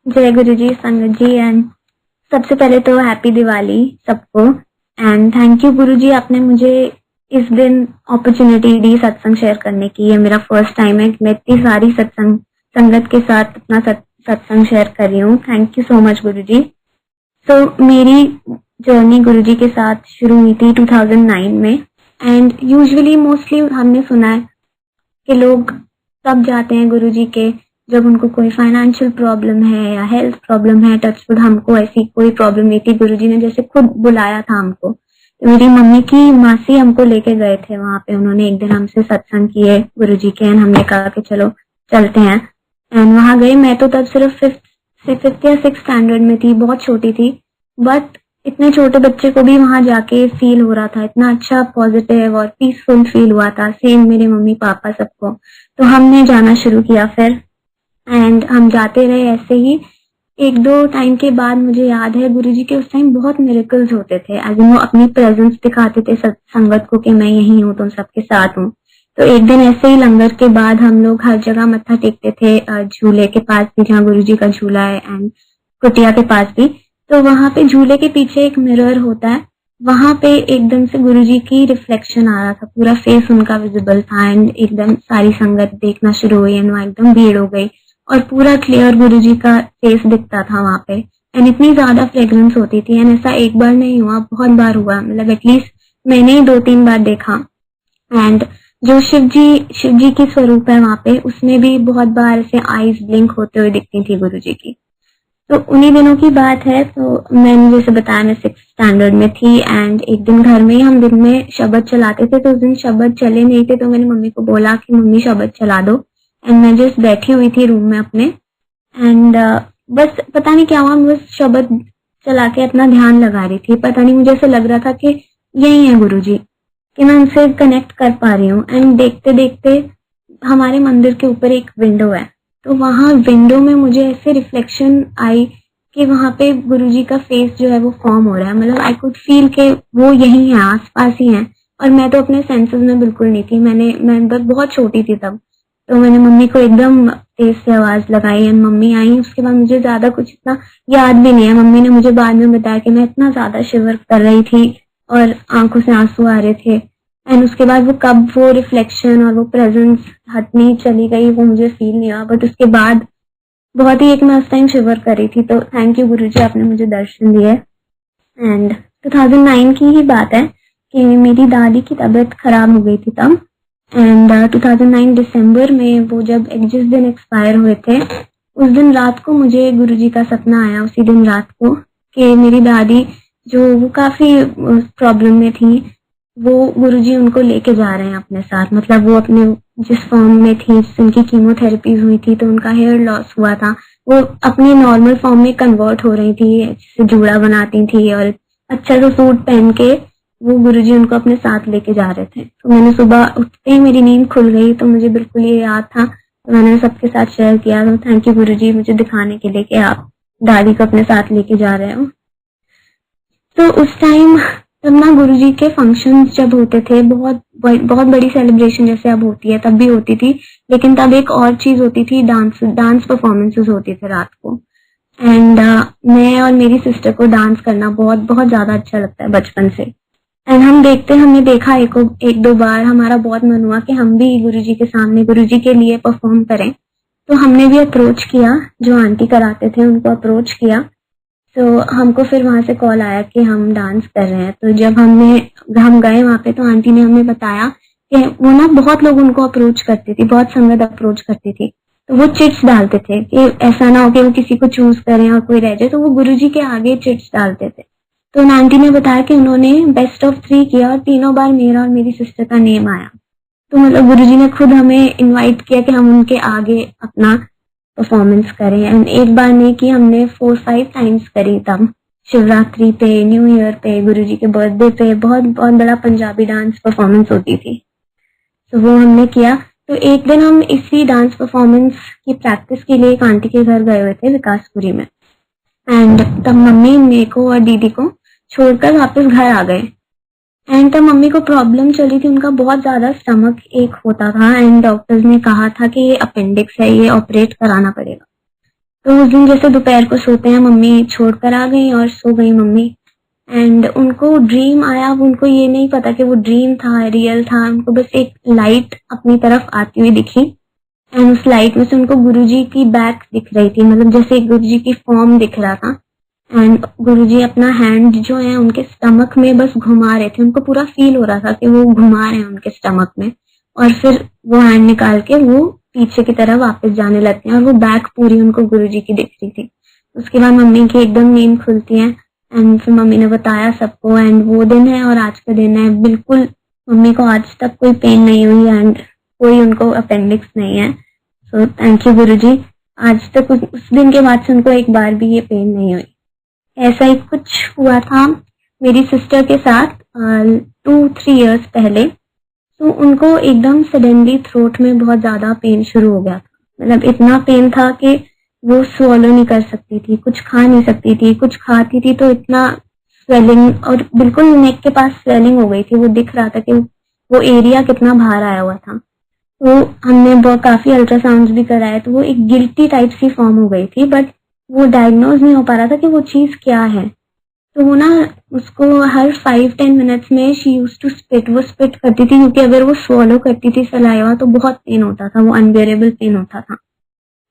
जय गुरु जी, संगत जी एंड सबसे पहले तो हैप्पी दिवाली सबको। एंड थैंक यू गुरु जी, आपने मुझे इस दिन अपॉर्चुनिटी दी सत्संग शेयर करने की। ये मेरा फर्स्ट टाइम है कि मैं इतनी सारी सत्संग संगत के साथ अपना सत्संग शेयर कर रही हूँ। थैंक यू सो मच गुरु जी। मेरी जर्नी गुरु जी के साथ शुरू हुई थी 2009 में। एंड यूजुअली मोस्टली हमने सुना है कि लोग तब जाते हैं गुरु जी के जब उनको कोई फाइनेंशियल प्रॉब्लम है या हेल्थ प्रॉब्लम है। टचवुड हमको ऐसी कोई प्रॉब्लम नहीं थी, गुरुजी ने जैसे खुद बुलाया था हमको। तो मेरी मम्मी की मासी हमको लेके गए थे वहां पे, उन्होंने एक दिन हमसे सत्संग किए गुरुजी के एंड हमने कहा कि चलो चलते हैं। एंड वहां गए। मैं तो तब सिर्फ फिफ्थ या सिक्स स्टैंडर्ड में थी, बहुत छोटी थी, बट इतने छोटे बच्चे को भी वहां जाके फील हो रहा था, इतना अच्छा पॉजिटिव और पीसफुल फील हुआ था। सेम मेरे मम्मी पापा सबको। तो हमने जाना शुरू किया फिर एंड हम जाते रहे ऐसे ही। एक दो टाइम के बाद मुझे याद है गुरुजी के उस टाइम बहुत मिरेकल्स होते थे, एज वो अपनी प्रेजेंस दिखाते थे संगत को कि मैं यही हूँ, तुम सबके साथ हूँ। तो एक दिन ऐसे ही लंगर के बाद हम लोग हर जगह मत्था टेकते थे, झूले के पास भी जहाँ गुरुजी का झूला है एंड कुटिया के पास भी। तो वहां पे झूले के पीछे एक मिरर होता है, वहां पे एकदम से गुरुजी की रिफ्लेक्शन आ रहा था, पूरा फेस उनका विजिबल था एंड एकदम सारी संगत देखना शुरू हुई एंड वहां एकदम भीड़ हो गई और पूरा क्लियर गुरुजी का फेस दिखता था वहां पे। एंड इतनी ज्यादा फ्रेग्रेंस होती थी एंड ऐसा एक बार नहीं हुआ, बहुत बार हुआ, मतलब एटलीस्ट मैंने ही 2-3 बार देखा। एंड जो शिव जी की स्वरूप है वहां पे, उसमें भी बहुत बार ऐसे आईज ब्लिंक होते हुए दिखती थी गुरुजी की। तो उन्हीं दिनों की बात है। तो मैंने जैसे बताया मैं सिक्स स्टैंडर्ड में थी एंड एक दिन घर में ही हम दिन में शबद चलाते थे। तो उस दिन शबद चले नहीं थे, तो मैंने मम्मी को बोला कि मम्मी शबद चला दो। एंड मैं जस्ट बैठी हुई थी रूम में अपने एंड बस पता नहीं क्या हुआ, मैं बस शबद चला के अपना ध्यान लगा रही थी। पता नहीं मुझे ऐसे लग रहा था कि यही है गुरुजी, कि मैं उनसे कनेक्ट कर पा रही हूँ। एंड देखते देखते हमारे मंदिर के ऊपर एक विंडो है, तो वहां विंडो में मुझे ऐसे रिफ्लेक्शन आई कि वहां पे गुरुजी का फेस जो है वो फॉर्म हो रहा है। मतलब आई कुड फील के वो यही है, आसपास ही है। और मैं तो अपने सेंसेस में बिल्कुल नहीं थी, मैं बहुत छोटी थी तब। तो मैंने मम्मी को एकदम तेज से आवाज लगाई एंड मम्मी आई। उसके बाद मुझे ज्यादा कुछ इतना याद भी नहीं है। मम्मी ने मुझे बाद में बताया कि मैं इतना ज्यादा शिवर कर रही थी और आंखों से आंसू आ रहे थे। एंड उसके बाद वो कब वो रिफ्लेक्शन और वो प्रेजेंस हटनी चली गई वो मुझे फील नहीं हुआ, बट उसके बाद बहुत ही एक मैं उस टाइम शिवर कर रही थी। तो थैंक यू गुरुजी, आपने मुझे दर्शन दिए। एंड 2009 की ही बात है कि मेरी दादी की तबीयत खराब हो गई थी तब। एंड 2009 दिसंबर में वो जब जिस दिन एक्सपायर हुए थे, उस दिन रात को मुझे गुरुजी का सपना आया, उसी दिन रात को, कि मेरी दादी जो वो काफी प्रॉब्लम में थी, वो गुरुजी उनको लेके जा रहे हैं अपने साथ। मतलब वो अपने जिस फॉर्म में थी, जिनकी कीमोथेरेपीज हुई थी तो उनका हेयर लॉस हुआ था, वो अपने नॉर्मल फॉर्म में कन्वर्ट हो रही थी, जिससे जूड़ा बनाती थी और अच्छा सा सूट पहन के वो गुरुजी उनको अपने साथ लेके जा रहे थे। तो मैंने सुबह उठते ही मेरी नींद खुल गई, तो मुझे बिल्कुल ये याद था, तो मैंने सबके साथ शेयर किया। तो थैंक यू गुरुजी मुझे दिखाने के लिए कि आप दादी को अपने साथ लेके जा रहे हो। तो उस टाइम तब ना गुरुजी के फंक्शंस जब होते थे, बहुत बड़ी सेलिब्रेशन जैसे अब होती है तब भी होती थी, लेकिन तब एक और चीज होती थी, डांस परफॉर्मेंसेस होती थे रात को। एंड मैं और मेरी सिस्टर को डांस करना बहुत बहुत ज्यादा अच्छा लगता है बचपन से। एंड हमने देखा एक दो बार, हमारा बहुत मन हुआ कि हम भी गुरुजी के सामने गुरुजी के लिए परफॉर्म करें। तो हमने भी अप्रोच किया, जो आंटी कराते थे उनको अप्रोच किया। तो हमको फिर वहां से कॉल आया कि हम डांस कर रहे हैं। तो जब हम गए वहां पे, तो आंटी ने हमें बताया कि वो ना बहुत लोग उनको अप्रोच करती थी, बहुत संगत अप्रोच करती थी। तो वो चिट्स डालते थे कि ऐसा ना हो कि वो किसी को चूज करें और कोई रह जाए, तो वो गुरुजी के आगे चिट्स डालते थे। तो आंटी ने बताया कि उन्होंने बेस्ट ऑफ 3 किया और तीनों बार मेरा और मेरी सिस्टर का नेम आया। तो मतलब गुरुजी ने खुद हमें इनवाइट किया कि हम उनके आगे अपना परफॉर्मेंस करें। एंड एक बार नहीं की, हमने 4-5 टाइम्स करी तब, शिवरात्रि पे, न्यू ईयर पे, गुरुजी के बर्थडे पे बहुत बहुत बड़ा पंजाबी डांस परफॉर्मेंस होती थी। तो वो हमने किया। तो एक दिन हम इसी डांस परफॉर्मेंस की प्रैक्टिस के लिए एक आंटी के घर गए हुए थे विकासपुरी में। एंड तब मम्मी मेरे को और दीदी को छोड़कर वापस घर आ गए। एंड तब मम्मी को प्रॉब्लम चली थी, उनका बहुत ज्यादा स्टमक एक होता था एंड डॉक्टर्स ने कहा था कि ये अपेंडिक्स है, ये ऑपरेट कराना पड़ेगा। तो उस दिन जैसे दोपहर को सोते हैं, मम्मी छोड़कर आ गई और सो गई मम्मी। एंड उनको ड्रीम आया, अब उनको ये नहीं पता कि वो ड्रीम था रियल था, उनको बस एक लाइट अपनी तरफ आती हुई दिखी। एंड उस लाइट में से उनको गुरुजी की बैक दिख रही थी, मतलब जैसे गुरुजी की फॉर्म दिख रहा था। एंड गुरुजी अपना हैंड जो है उनके स्टमक में बस घुमा रहे थे, उनको पूरा फील हो रहा था कि वो घुमा रहे हैं उनके स्टमक में, और फिर वो हैंड निकाल के वो पीछे की तरफ वापस जाने लगते हैं और वो बैक पूरी उनको गुरुजी की दिख रही थी। उसके बाद मम्मी की एकदम नींद खुलती है एंड फिर मम्मी ने बताया सबको। एंड वो दिन है और आज का दिन है, बिल्कुल मम्मी को आज तक कोई पेन नहीं हुई एंड कोई उनको अपेंडिक्स नहीं है। सो थैंक यू गुरुजी। आज तक उस दिन के बाद से उनको एक बार भी ये पेन नहीं हुई। ऐसा ही कुछ हुआ था मेरी सिस्टर के साथ 2-3 इयर्स पहले। तो उनको एकदम सडनली थ्रोट में बहुत ज्यादा पेन शुरू हो गया था, मतलब इतना पेन था कि वो स्वॉलो नहीं कर सकती थी, कुछ खा नहीं सकती थी, कुछ खाती थी तो इतना स्वेलिंग, और बिल्कुल नेक के पास स्वेलिंग हो गई थी, वो दिख रहा था कि वो एरिया कितना बाहर आया हुआ था। तो हमने बहुत काफी अल्ट्रासाउंड भी कराए, तो वो एक गिल्टी टाइप सी फॉर्म हो गई थी, बट वो डायग्नोज नहीं हो पा रहा था कि वो चीज क्या है। तो वो ना उसको हर 5-10 मिनट्स में शी यूज टू स्पिट, वो स्पिट करती थी, क्योंकि अगर वो स्वॉलो करती थी सलाइवा तो बहुत पेन होता था, वो अनबेरेबल पेन होता था।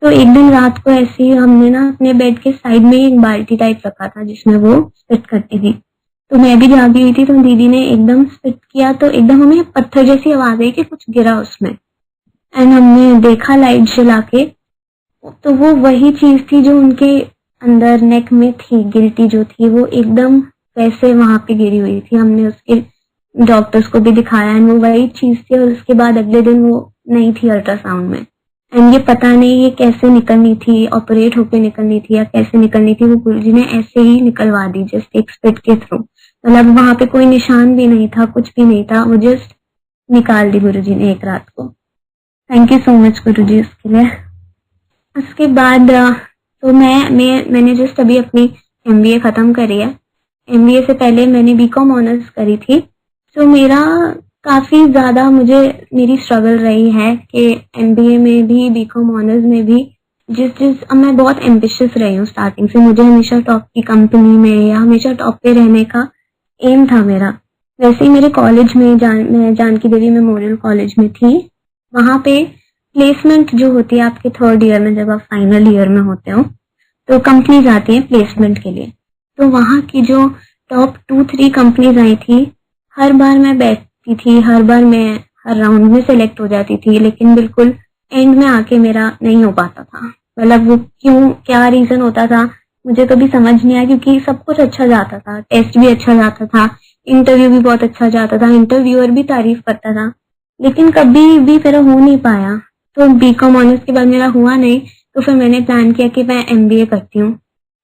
तो एक दिन रात को ऐसे ही हमने ना अपने बेड के साइड में एक बाल्टी टाइप रखा था जिसमें वो स्पिट करती थी। तो मैं भी जागी हुई थी, तो दीदी ने एकदम स्पिट किया तो एकदम हमें पत्थर जैसी आवाज आई कि कुछ गिरा उसमें। एंड हमने देखा लाइट जला के, तो वो वही चीज थी जो उनके अंदर नेक में थी, गिल्टी जो थी वो एकदम वैसे वहां पे गिरी हुई थी। हमने उसके डॉक्टर्स को भी दिखाया एंड वो वही चीज थी, और उसके बाद अगले दिन वो नहीं थी अल्ट्रासाउंड में। एंड ये पता नहीं ये कैसे निकलनी थी, ऑपरेट होके निकलनी थी या कैसे निकलनी थी, वो गुरुजी ने ऐसे ही निकलवा दी जस्ट एक स्पिट के थ्रू। मतलब वहां पे कोई निशान भी नहीं था, कुछ भी नहीं था, वो जस्ट निकाल दी गुरुजी ने एक रात को। थैंक यू सो मच गुरुजी उसके लिए। उसके बाद तो मैंने जस्ट अभी अपनी एमबीए खत्म करी है। एमबीए से पहले मैंने बीकॉम ऑनर्स करी थी। तो मेरा काफी ज्यादा मेरी स्ट्रगल रही है कि एमबीए में भी बीकॉम ऑनर्स में भी अब मैं बहुत एम्बिशियस रही हूँ स्टार्टिंग से, मुझे हमेशा टॉप की कंपनी में या हमेशा टॉप पे रहने का एम था मेरा। वैसे ही मेरे कॉलेज में मैं जानकी देवी मेमोरियल कॉलेज में थी, वहां पे प्लेसमेंट जो होती है आपके 3rd ईयर में, जब आप फाइनल ईयर में होते हो तो कंपनीज आती हैं प्लेसमेंट के लिए। तो वहां की जो टॉप 2-3 कंपनीज आई थी, हर बार मैं बैठती थी, हर बार मैं हर राउंड में सेलेक्ट हो जाती थी, लेकिन बिल्कुल एंड में आके मेरा नहीं हो पाता था। मतलब वो क्यों, क्या रीजन होता था मुझे कभी समझ नहीं आया, क्योंकि सब कुछ अच्छा जाता था, टेस्ट भी अच्छा जाता था, इंटरव्यू भी बहुत अच्छा जाता था, इंटरव्यूअर भी तारीफ करता था, लेकिन कभी भी मेरा हो नहीं पाया। तो बीकॉम ऑनर्स के बाद मेरा हुआ नहीं, तो फिर मैंने प्लान किया कि मैं एमबीए करती हूँ।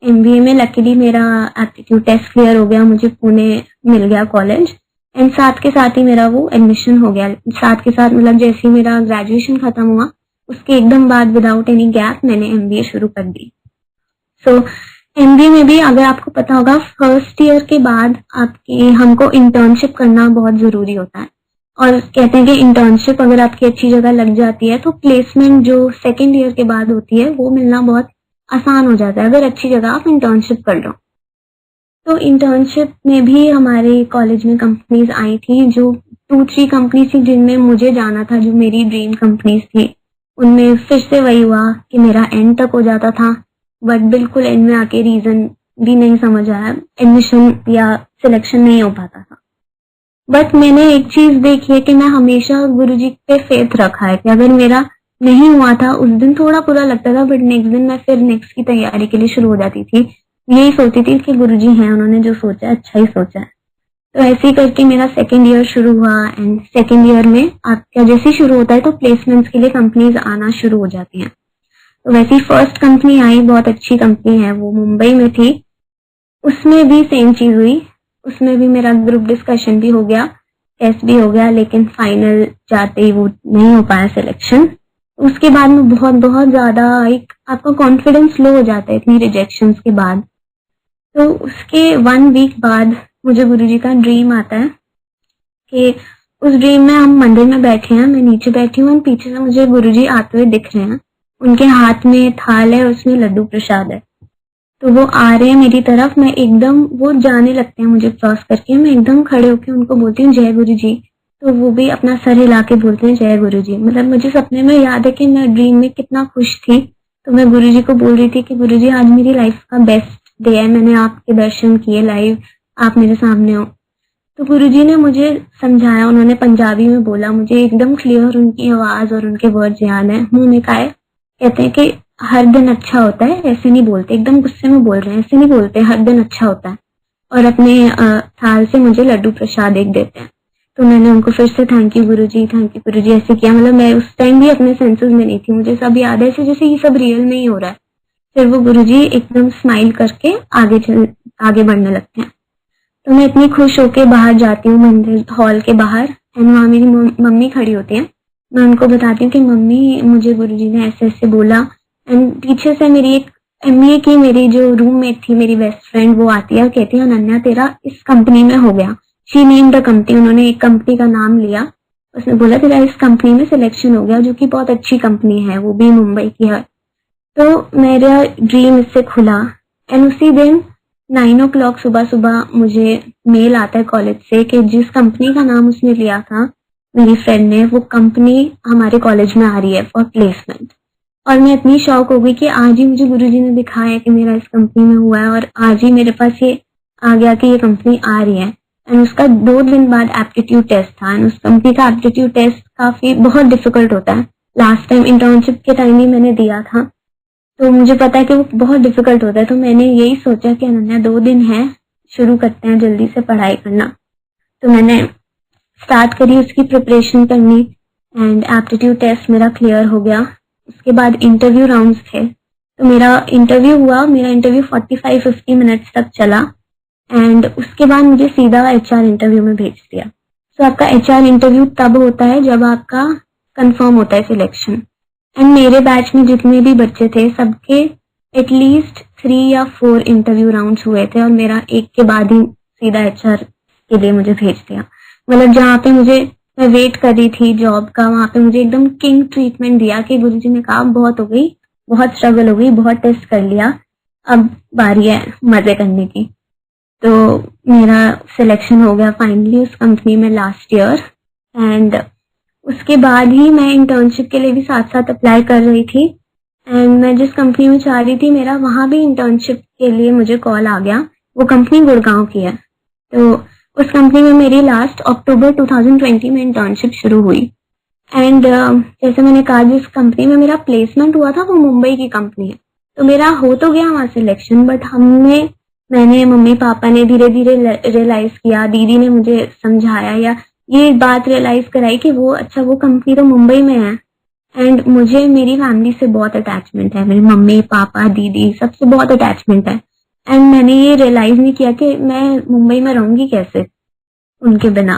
एमबीए में लकीली मेरा एप्टीट्यूड टेस्ट क्लियर हो गया, मुझे पुणे मिल गया कॉलेज, एंड साथ के साथ ही मेरा वो एडमिशन हो गया। साथ के साथ मतलब जैसे ही मेरा ग्रेजुएशन खत्म हुआ उसके एकदम बाद विदाउट एनी गैप मैंने एमबीए शुरू कर दी। सो एमबीए में भी अगर आपको पता होगा, फर्स्ट ईयर के बाद हमको इंटर्नशिप करना बहुत जरूरी होता है, और कहते हैं कि इंटर्नशिप अगर आपकी अच्छी जगह लग जाती है तो प्लेसमेंट जो 2nd ईयर के बाद होती है वो मिलना बहुत आसान हो जाता है, अगर अच्छी जगह आप इंटर्नशिप कर लो। तो इंटर्नशिप में भी हमारे कॉलेज में कंपनीज आई थी, जो 2-3 कंपनी थी जिनमें मुझे जाना था, जो मेरी ड्रीम कंपनीज थी। उनमें फिर से वही हुआ कि मेरा एंड तक हो जाता था, बट बिल्कुल एंड में आके रीजन भी नहीं समझ आया, एडमिशन या सिलेक्शन नहीं हो पाता था। बट मैंने एक चीज देखी है कि मैं हमेशा गुरुजी पे फेथ रखा है कि अगर मेरा नहीं हुआ था, उस दिन थोड़ा बुरा लगता था, बट नेक्स्ट दिन मैं फिर नेक्स्ट की तैयारी के लिए शुरू हो जाती थी। यही सोचती थी कि गुरुजी हैं, उन्होंने जो सोचा है अच्छा ही सोचा है। तो ऐसे ही करके मेरा 2nd ईयर शुरू हुआ, एंड 2nd ईयर में आपका जैसे ही शुरू होता है तो प्लेसमेंट्स के लिए कंपनीज आना शुरू हो जाती हैं। तो वैसे ही फर्स्ट कंपनी आई, बहुत अच्छी कंपनी है, वो मुंबई में थी। उसमें भी सेम चीज हुई, उसमें भी मेरा ग्रुप डिस्कशन भी हो गया, टेस्ट भी हो गया, लेकिन फाइनल जाते ही वो नहीं हो पाया सिलेक्शन। उसके बाद में बहुत बहुत ज्यादा एक आपका कॉन्फिडेंस लो हो जाता है इतनी रिजेक्शंस के बाद। तो उसके 1 वीक बाद मुझे गुरुजी का ड्रीम आता है कि उस ड्रीम में हम मंदिर में बैठे हैं, मैं नीचे बैठी हूँ, पीछे से मुझे गुरुजी आते हुए दिख रहे हैं, उनके हाथ में थाल है, उसमें लड्डू प्रसाद है। तो वो आ रहे हैं मेरी तरफ, मैं एकदम, वो जाने लगते हैं मुझे क्रॉस करके, मैं एकदम खड़े होकर उनको बोलती हूँ जय गुरु जी। तो वो भी अपना सर हिला के बोलते हैं जय गुरु जी। मतलब मुझे सपने में याद है कि मैं ड्रीम में कितना खुश थी। तो मैं गुरु जी को बोल रही थी कि गुरु जी आज मेरी लाइफ का बेस्ट डे है, मैंने आपके दर्शन किए लाइव, आप मेरे सामने हो। तो गुरुजी ने मुझे समझाया, उन्होंने पंजाबी में बोला, मुझे एकदम क्लियर उनकी आवाज और उनके वर्ड्स याद है। मुंह में खाए, कहते हैं कि हर दिन अच्छा होता है, ऐसे नहीं बोलते, एकदम गुस्से में बोल रहे हैं, ऐसे नहीं बोलते, हर दिन अच्छा होता है। और अपने थाल से मुझे लड्डू प्रसाद एक देते हैं। तो मैंने उनको फिर से thank you Guruji, thank you Guruji ऐसे किया। मतलब मैं उस टाइम भी अपने सेंसेस में नहीं थी, मुझे सब याद है ऐसे जैसे ये सब रियल में ही हो रहा है। फिर वो गुरुजी एकदम स्माइल करके आगे बढ़ने लगते हैं। तो मैं इतनी खुश होके बाहर जाती हूँ मंदिर हॉल के बाहर, एंड वहां मेरी मम्मी खड़ी होती है। मैं उनको बताती हूँ कि मम्मी मुझे गुरुजी ने ऐसे ऐसे बोला। एंड पीछे से मेरी एक एमबीए की मेरी जो रूममेट थी, मेरी बेस्ट फ्रेंड, वो आती है और कहती है अनन्या तेरा इस कंपनी में हो गया। शी नेम द कंपनी, उन्होंने एक कंपनी का नाम लिया, उसने बोला तेरा इस कंपनी में सिलेक्शन हो गया, जो कि बहुत अच्छी कंपनी है, वो भी मुंबई की है। तो मेरा ड्रीम इससे खुला। एंड उसी दिन 9 o'clock सुबह सुबह मुझे मेल आता है कॉलेज से कि जिस कंपनी का नाम उसने लिया था मेरी फ्रेंड ने, वो कंपनी हमारे कॉलेज में आ रही है फॉर प्लेसमेंट। और मैं इतनी शॉक हो गई कि आज ही मुझे गुरुजी ने दिखाया है कि मेरा इस कंपनी में हुआ है, और आज ही मेरे पास ये आ गया कि ये कंपनी आ रही है। एंड उसका 2 दिन बाद एप्टीट्यूड टेस्ट था, एंड उस कंपनी का एप्टीट्यूड टेस्ट काफी बहुत डिफिकल्ट होता है। लास्ट टाइम इंटर्नशिप के टाइम ही मैंने दिया था, तो मुझे पता है कि वो बहुत डिफिकल्ट होता है। तो मैंने यही सोचा कि अनन्या 2 दिन है, शुरू करते हैं जल्दी से पढ़ाई करना। तो मैंने स्टार्ट करी उसकी प्रिपरेशन करनी, एंड एप्टीट्यूड टेस्ट मेरा क्लियर हो गया। उसके बाद इंटरव्यू राउंड्स थे, तो मेरा इंटरव्यू हुआ, मेरा इंटरव्यू 45-50 मिनट्स तक चला। एंड उसके बाद मुझे सीधा एचआर इंटरव्यू में भेज दिया। तो आपका एचआर इंटरव्यू तब होता है जब आपका कंफर्म होता है सिलेक्शन। एंड मेरे बैच में जितने भी बच्चे थे सबके एटलीस्ट 3 या 4 इंटरव्यू राउंड्स हुए थे, और मेरा एक के बाद ही सीधा एचआर के लिए मुझे भेज दिया। मतलब जहाँ पे मैं वेट कर रही थी जॉब का, वहां पे मुझे एकदम किंग ट्रीटमेंट दिया कि गुरुजी ने कहा बहुत हो गई, बहुत स्ट्रगल हो गई, बहुत टेस्ट कर लिया, अब बारी है मजे करने की। तो मेरा सिलेक्शन हो गया फाइनली उस कंपनी में लास्ट ईयर। एंड उसके बाद ही मैं इंटर्नशिप के लिए भी साथ साथ अप्लाई कर रही थी। एंड मैं जिस कंपनी में चाह रही थी, मेरा वहां भी इंटर्नशिप के लिए मुझे कॉल आ गया। वो कंपनी गुड़गांव की है। तो उस कंपनी में मेरी लास्ट अक्टूबर 2020 में इंटर्नशिप शुरू हुई। एंड जैसे मैंने कहा, जिस कंपनी में मेरा प्लेसमेंट हुआ था वो मुंबई की कंपनी है। तो मेरा हो तो गया वहां सिलेक्शन, बट मैंने मम्मी पापा ने धीरे धीरे रियलाइज किया, दीदी ने मुझे समझाया या ये बात रियलाइज कराई कि वो कंपनी तो मुंबई में है। एंड मुझे मेरी फैमिली से बहुत अटैचमेंट है, मेरे मम्मी पापा दीदी सबसे बहुत अटैचमेंट है। एंड मैंने ये रियलाइज नहीं किया कि मैं मुंबई में रहूंगी कैसे उनके बिना।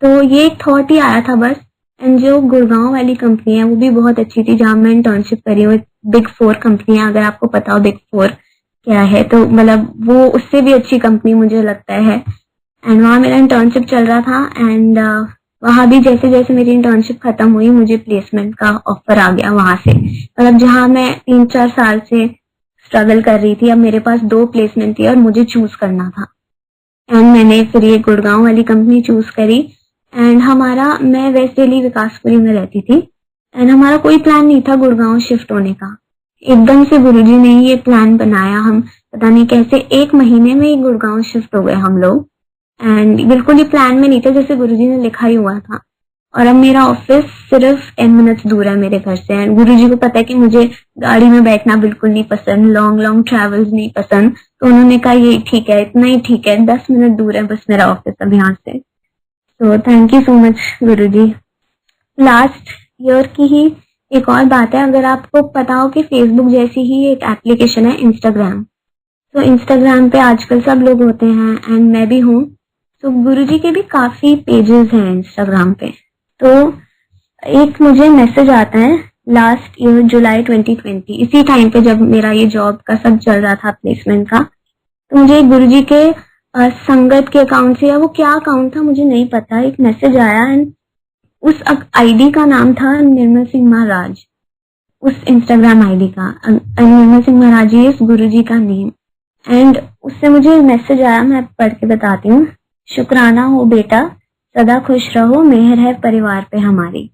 तो ये एक थॉट ही आया था बस। एंड जो गुड़गांव वाली कंपनी है वो भी बहुत अच्छी थी, जहाँ मैं इंटर्नशिप करी हूँ। बिग 4 कंपनी है, अगर आपको पता हो बिग 4 क्या है, तो मतलब वो उससे भी अच्छी कंपनी मुझे लगता है। एंड वहाँ मेरा इंटर्नशिप चल रहा था। एंड वहाँ भी जैसे जैसे मेरी इंटर्नशिप खत्म हुई, मुझे प्लेसमेंट का ऑफर आ गया वहां से। मतलब जहाँ मैं 3-4 साल से स्ट्रगल कर रही थी, अब मेरे पास 2 प्लेसमेंट थी और मुझे चूज करना था। एंड मैंने फिर ये गुड़गांव वाली कंपनी चूज करी। एंड मैं वेस्ट दिल्ली विकासपुरी में रहती थी। एंड हमारा कोई प्लान नहीं था गुड़गांव शिफ्ट होने का, एकदम से गुरुजी ने ये प्लान बनाया। हम पता नहीं कैसे 1 महीने में ही गुड़गांव शिफ्ट हो गए हम लोग। एंड बिल्कुल ही प्लान में नहीं था, जैसे गुरुजी ने लिखा ही हुआ था। और अब मेरा ऑफिस सिर्फ 10 मिनट्स दूर है मेरे घर से। एंड गुरुजी को पता है कि मुझे गाड़ी में बैठना बिल्कुल नहीं पसंद, लॉन्ग लॉन्ग ट्रेवल्स नहीं पसंद। तो उन्होंने कहा ये ठीक है, इतना ही ठीक है, 10 मिनट दूर है बस मेरा ऑफिस अब यहाँ से। तो thank you so much Guruji. Last year की ही एक और बात है, अगर आपको पता हो कि फेसबुक जैसी ही एक एप्लीकेशन है इंस्टाग्राम। तो इंस्टाग्राम पे आजकल सब लोग होते हैं, एंड मैं भी हूँ। तो गुरुजी के भी काफी पेजेस हैं इंस्टाग्राम पे। तो एक मुझे मैसेज आता है लास्ट ईयर जुलाई 2020, इसी टाइम पे जब मेरा ये जॉब का सब चल रहा था प्लेसमेंट का। तो मुझे गुरुजी के संगत के अकाउंट से, या वो क्या अकाउंट था मुझे नहीं पता, एक मैसेज आया। एंड उस आईडी का नाम था निर्मल सिंह महाराज। उस इंस्टाग्राम आईडी का, अनिर्मल सिंह महाराज जी इज गुरु जी का नेम। एंड उससे मुझे मैसेज आया, मैं पढ़ के बताती हूँ। शुक्राना हो बेटा, सदा खुश रहो, मेहर है परिवार पे हमारी।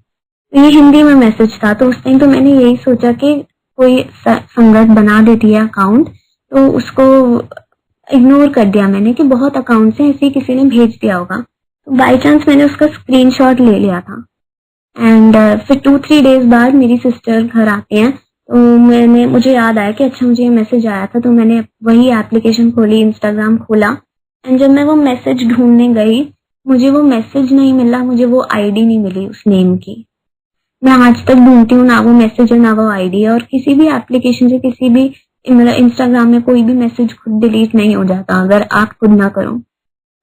तो ये हिंदी में मैसेज था। तो उस टाइम तो मैंने यही सोचा कि कोई संगत बना देती है अकाउंट, तो उसको इग्नोर कर दिया मैंने कि बहुत अकाउंट से ऐसे ही किसी ने भेज दिया होगा। तो बाई चांस मैंने उसका स्क्रीनशॉट ले लिया था। एंड फिर 2-3 डेज बाद मेरी सिस्टर घर आती हैं, तो मुझे याद आया कि अच्छा मुझे ये मैसेज आया था। तो मैंने वही एप्लीकेशन खोली, इंस्टाग्राम खोला। एंड जब मैं वो मैसेज ढूंढने गई, मुझे वो मैसेज नहीं मिला, मुझे वो आईडी नहीं मिली उस नेम की। मैं आज तक ढूंढती हूँ, ना वो मैसेज है ना वो आईडी है। और किसी भी एप्लीकेशन से, किसी भी इंस्टाग्राम में कोई भी मैसेज खुद डिलीट नहीं हो जाता अगर आप खुद ना करो।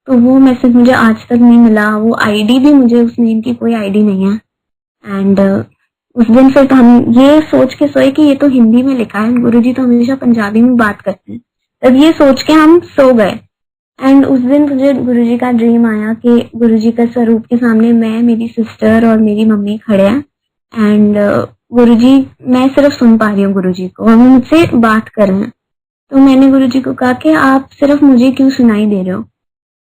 तो वो मैसेज मुझे आज तक नहीं मिला, वो आईडी भी, मुझे उस नेम की कोई आईडी नहीं है। एंड उस दिन फिर तो हम ये सोच के सोए कि ये तो हिंदी में लिखा है, गुरुजी तो हमेशा पंजाबी में बात करते हैं। तब ये सोच के हम सो गए। एंड उस दिन मुझे गुरुजी का ड्रीम आया कि गुरुजी का स्वरूप के सामने मैं, मेरी सिस्टर और मेरी मम्मी खड़े हैं। एंड गुरुजी, मैं सिर्फ सुन पा रही हूँ गुरुजी को, और वो मुझसे बात कर रहे हैं। तो मैंने गुरुजी को कहा कि आप सिर्फ मुझे क्यों सुनाई दे रहे हो?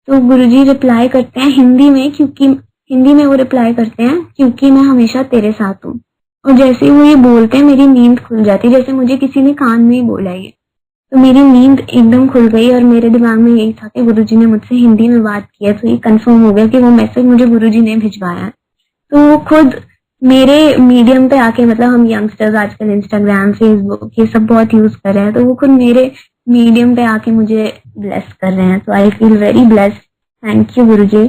तो गुरुजी रिप्लाई करते हैं हिंदी में, हिंदी में वो रिप्लाई करते हैं, क्योंकि मैं हमेशा तेरे साथ हूँ। और जैसे ही वो ये बोलते हैं, मेरी नींद खुल जाती है, जैसे मुझे किसी ने कान में ही बोला ये। तो मेरी नींद एकदम खुल गई और मेरे दिमाग में यही था कि गुरुजी ने मुझसे हिंदी में बात की है। तो ये कंफर्म हो गया कि वो मैसेज मुझे गुरुजी ने भिजवाया है। तो वो खुद मेरे मीडियम पे आके, मतलब हम यंगस्टर्स आजकल इंस्टाग्राम, फेसबुक ये सब बहुत यूज कर रहे हैं, तो वो खुद मेरे मीडियम पे आके मुझे ब्लेस कर रहे हैं। तो I feel very blessed. Thank you Guruji.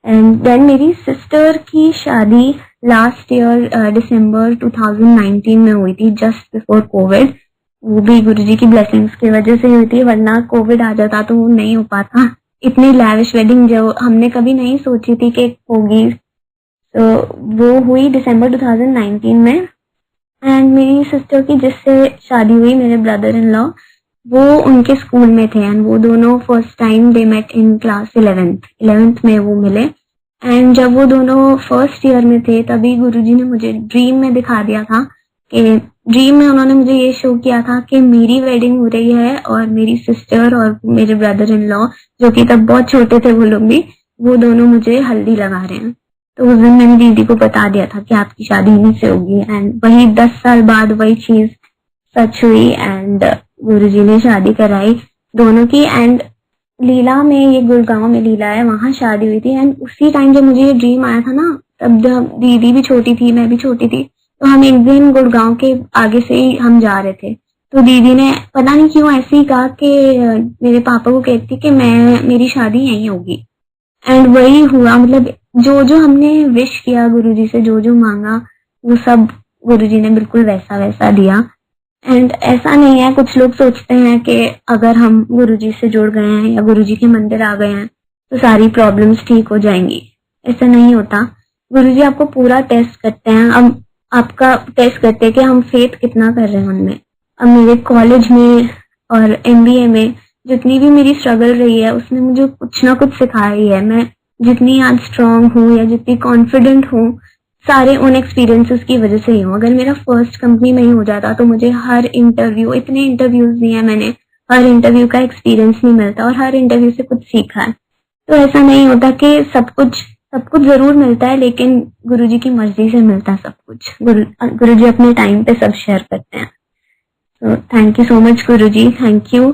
And then मेरी सिस्टर की शादी लास्ट ईयर दिसंबर 2019 में हुई थी, जस्ट बिफोर कोविड। वो भी गुरुजी की ब्लेसिंग्स की वजह से हुई थी, वरना कोविड आ जाता तो वो नहीं हो पाता। इतनी लैविश वेडिंग जो हमने कभी नहीं सोची थी कि होगी, तो वो हुई दिसंबर 2019 में। एंड मेरी सिस्टर की जिससे शादी हुई, मेरे ब्रदर इन लॉ, वो उनके स्कूल में थे। एंड वो दोनों first time they met in class 11th में वो मिले। एंड जब वो दोनों फर्स्ट ईयर में थे, तभी गुरुजी ने मुझे ड्रीम में दिखा दिया था कि, ड्रीम में उन्होंने मुझे ये शो किया था कि मेरी वेडिंग हो रही है और मेरी सिस्टर और मेरे ब्रदर इन लॉ, जो कि तब बहुत छोटे थे वो लोग भी, वो दोनों मुझे हल्दी लगा रहे हैं। तो उस दिन मैंने दीदी को बता दिया था कि आपकी शादी इन्हीं से होगी। एंड वही 10 साल बाद वही चीज सच हुई। एंड गुरुजी ने शादी कराई दोनों की। एंड लीला में, ये गुड़गांव में लीला है, वहां शादी हुई थी। एंड उसी टाइम जब मुझे ये ड्रीम आया था ना, तब जब दीदी भी छोटी थी, मैं भी छोटी थी, तो हम एक दिन गुड़गांव के आगे से ही हम जा रहे थे। तो दीदी ने पता नहीं क्यों ऐसे ही कहा कि मेरे पापा को कहती कि मेरी शादी यहीं होगी। एंड वही हुआ। मतलब जो जो हमने विश किया गुरुजी से, जो जो मांगा, वो सब गुरुजी ने बिल्कुल वैसा वैसा दिया। एंड ऐसा नहीं है, कुछ लोग सोचते हैं कि अगर हम गुरुजी से जुड़ गए हैं या गुरुजी के मंदिर आ गए हैं तो सारी प्रॉब्लम्स ठीक हो जाएंगी। ऐसा नहीं होता। गुरुजी आपको पूरा टेस्ट करते हैं। अब आपका टेस्ट करते हैं कि हम फेथ कितना कर रहे हैं उनमें। अब मेरे कॉलेज में और MBA में जितनी भी मेरी स्ट्रगल रही है, उसने मुझे कुछ ना कुछ सिखाया ही है। मैं जितनी आज स्ट्रांग हूँ या जितनी कॉन्फिडेंट हूँ, सारे उन एक्सपीरियंसेस की वजह से ही हूँ। अगर मेरा फर्स्ट कंपनी में ही हो जाता तो मुझे हर इंटरव्यू, इतने इंटरव्यूज दिए हैं मैंने, हर इंटरव्यू का एक्सपीरियंस नहीं मिलता और हर इंटरव्यू से कुछ सीखा है। तो ऐसा नहीं होता कि सब कुछ जरूर मिलता है, लेकिन गुरुजी की मर्जी से मिलता है सब कुछ। गुरुजी अपने टाइम पे सब शेयर करते हैं। तो thank you so much Guruji, thank you.